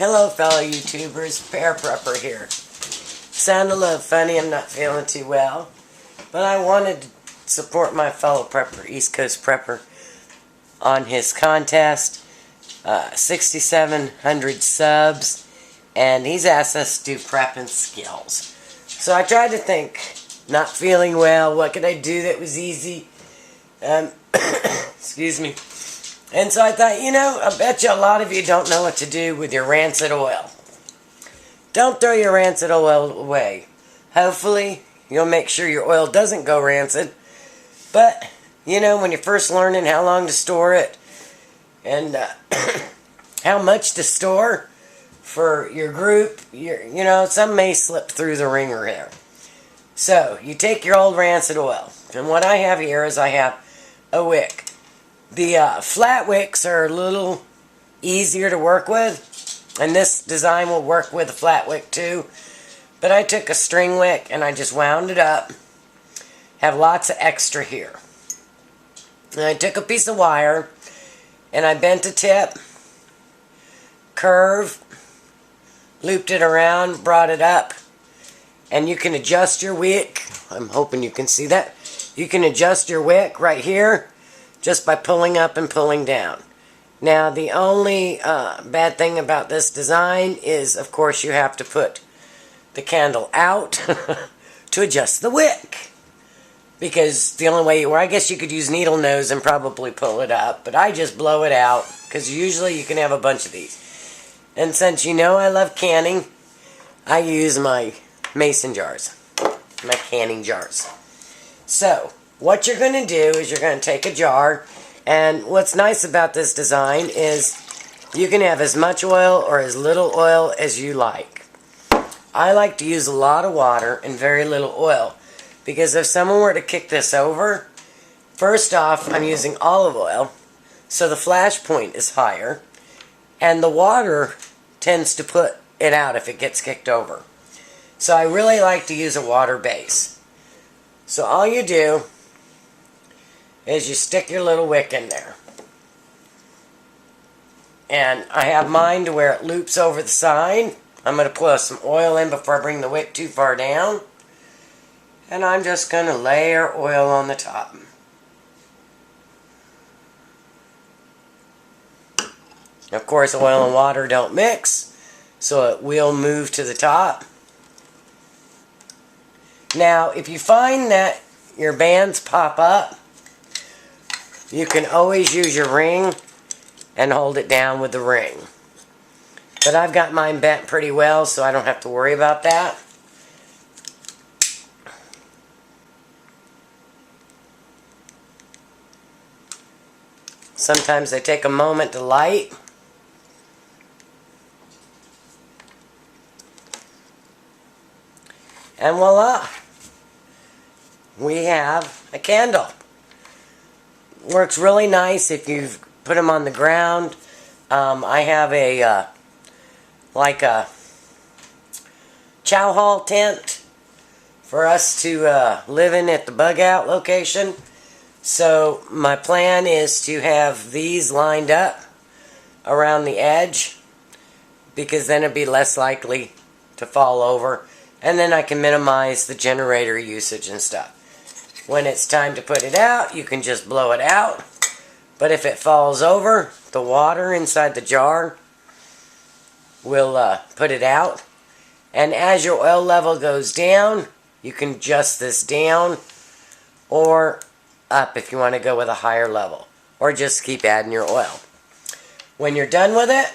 Hello fellow YouTubers, Pear Prepper here. Sound a little funny, I'm not feeling too well, but I wanted to support my fellow prepper, East Coast Prepper, on his contest, 6,700 subs, and he's asked us to do prepping skills. So I tried to think, not feeling well, what could I do that was easy? Excuse me. And so I thought, I bet you a lot of you don't know what to do with your rancid oil. Don't throw your rancid oil away. Hopefully, you'll make sure your oil doesn't go rancid. But, when you're first learning how long to store it and how much to store for your group, some may slip through the ringer here. So, you take your old rancid oil. And what I have here is I have a wick. The flat wicks are a little easier to work with, and this design will work with a flat wick too. But I took a string wick and I just wound it up. Have lots of extra here. And I took a piece of wire and I bent a tip, curve, looped it around, brought it up, and you can adjust your wick. I'm hoping you can see that. You can adjust your wick right here just by pulling up and pulling down. Now, the only bad thing about this design is, of course, you have to put the candle out to adjust the wick. Because the only way, or I guess you could use needle nose and probably pull it up, but I just blow it out, because usually you can have a bunch of these. And since you know I love canning, I use my mason jars, my canning jars. So, what you're going to do is you're going to take a jar, and what's nice about this design is you can have as much oil or as little oil as you like. I like to use a lot of water and very little oil, because if someone were to kick this over, first off, I'm using olive oil, so the flash point is higher, and the water tends to put it out if it gets kicked over. So I really like to use a water base. So all you do is you stick your little wick in there. And I have mine to where it loops over the side. I'm going to put some oil in before I bring the wick too far down. And I'm just going to layer oil on the top. Of course, oil and water don't mix, so it will move to the top. Now, if you find that your bands pop up, you can always use your ring and hold it down with the ring. But I've got mine bent pretty well, so I don't have to worry about that. Sometimes I take a moment to light. And voila! We have a candle. Works really nice if you put them on the ground. I have a like a chow hall tent for us to live in at the bug out location. So my plan is to have these lined up around the edge, because then it'd be less likely to fall over, and then I can minimize the generator usage and stuff. When it's time to put it out, you can just blow it out. But if it falls over, the water inside the jar will put it out. And as your oil level goes down, you can adjust this down or up if you want to go with a higher level. Or just keep adding your oil. When you're done with it,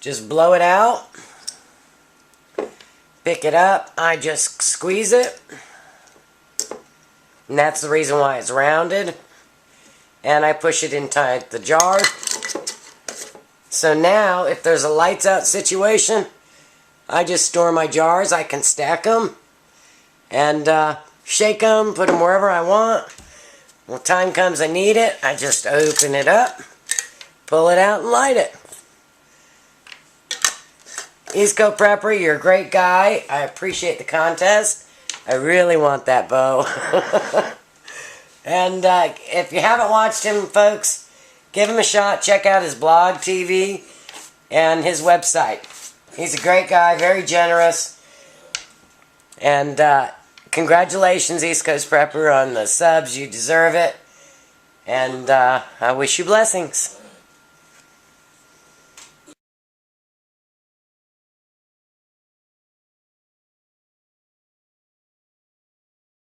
just blow it out. Pick it up. I just squeeze it. And that's the reason why it's rounded. And I push it inside the jar. So now, if there's a lights out situation, I just store my jars. I can stack them and shake them, put them wherever I want. When time comes I need it, I just open it up, pull it out, and light it. East Coast Prepper, you're a great guy. I appreciate the contest. I really want that bow. And if you haven't watched him, folks, give him a shot. Check out his blog TV. and his website. He's a great guy, very generous. And congratulations, East Coast Prepper, on the subs. You deserve it. And I wish you blessings.